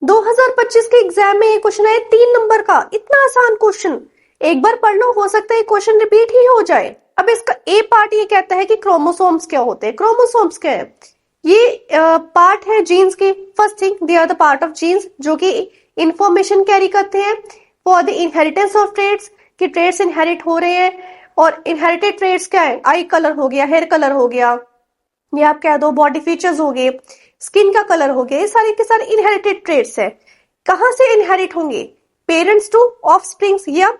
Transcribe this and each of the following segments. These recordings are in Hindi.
2025 के एग्जाम में ये क्वेश्चन आया 3 नंबर का, इतना आसान क्वेश्चन। एक बार पढ़ लो, हो सकता है क्वेश्चन रिपीट ही हो जाए। अब इसका ए पार्ट ये कहता है कि क्रोमोसोम्स क्या होते हैं। क्रोमोसोम्स क्या है? ये पार्ट है जीन्स के। First thing, they are the part of genes जो कि इंफॉर्मेशन कैरी करते हैं for the inheritance of traits, कि ट्रेड्स इनहेरिट हो रहे हैं। और इनहेरिटेड ट्रेड्स क्या है? आई कलर हो गया, हेयर कलर हो गया, या आप कह दो बॉडी फीचर्स हो गए, स्किन का कलर हो गया, ये सारे के सारे इनहेरिटेड ट्रेड्स है। कहां से इनहेरिट होंगे? पेरेंट्स टू ऑफस्प्रिंग्स, या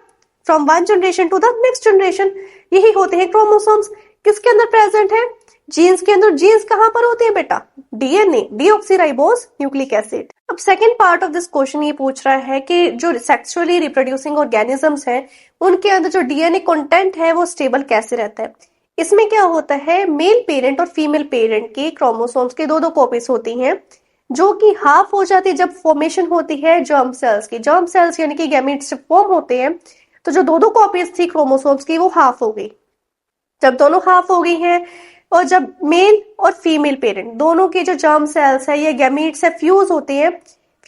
from one generation to the next generation. यही होते हैं क्रोमोसोम्स। किसके अंदर प्रेजेंट है? जीन्स के अंदर। जीन्स कहां पर होते हैं बेटा? DNA, deoxyribose nucleic acid. अब second part of this question ये पूछ रहा है कि जो सेक्सुअली रिप्रोड्यूसिंग ऑर्गेनिजम्स हैं उनके अंदर जो डीएनए कंटेंट है वो स्टेबल कैसे रहता है। इसमें क्या होता है, मेल पेरेंट और फीमेल पेरेंट के क्रोमोसोम्स के दो कॉपीज होती हैं जो कि हाफ हो जाती है जब फॉर्मेशन होती है जर्म सेल्स की। जर्म सेल्स यानी कि गैमीट्स फॉर्म होते हैं, तो जो दो कॉपीज थी क्रोमोसोम्स की वो हाफ हो गई। जब दोनों हाफ हो गई हैं और जब मेल और फीमेल पेरेंट दोनों के जो जर्म सेल्स है या गैमीट्स है फ्यूज होते हैं,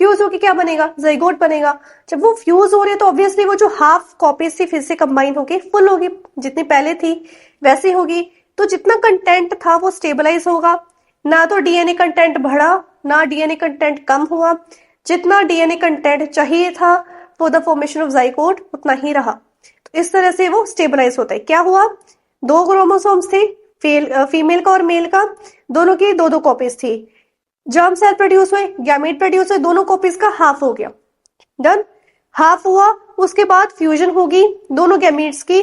फ्यूज होके क्या बनेगा? जाइगोट बनेगा। जब वो फ्यूज हो रहे हैं तो ऑब्वियसली वो जो हाफ कॉपीज थी फिर से कंबाइन होके फुल होगी, जितनी पहले थी वैसी होगी। तो जितना कंटेंट था वो स्टेबलाइज होगा, ना तो डीएनए कंटेंट बढ़ा ना डीएनए कंटेंट कम हुआ। जितना डीएनए कंटेंट चाहिए था for the formation of zygote उतना ही रहा। तो इस तरह से वो स्टेबलाइज होता है। क्या हुआ? दो क्रोमोसोम्स थे, फीमेल का और मेल का, दोनों की दो कॉपीज थी। जर्म सेल प्रोड्यूस हुए, गैमेट प्रोड्यूस हुए, दोनों कॉपीज का हाफ हो गया। डन। हाफ हुआ, उसके बाद फ्यूजन होगी दोनों गैमेट्स की।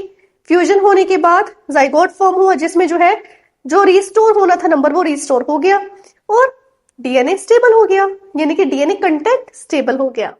फ्यूजन होने के बाद जाइगोट फॉर्म हुआ जिसमें जो है जो रिस्टोर होना था नंबर वो रिस्टोर हो गया और डीएनए स्टेबल हो गया, यानी कि डीएनए कंटेंट स्टेबल हो गया।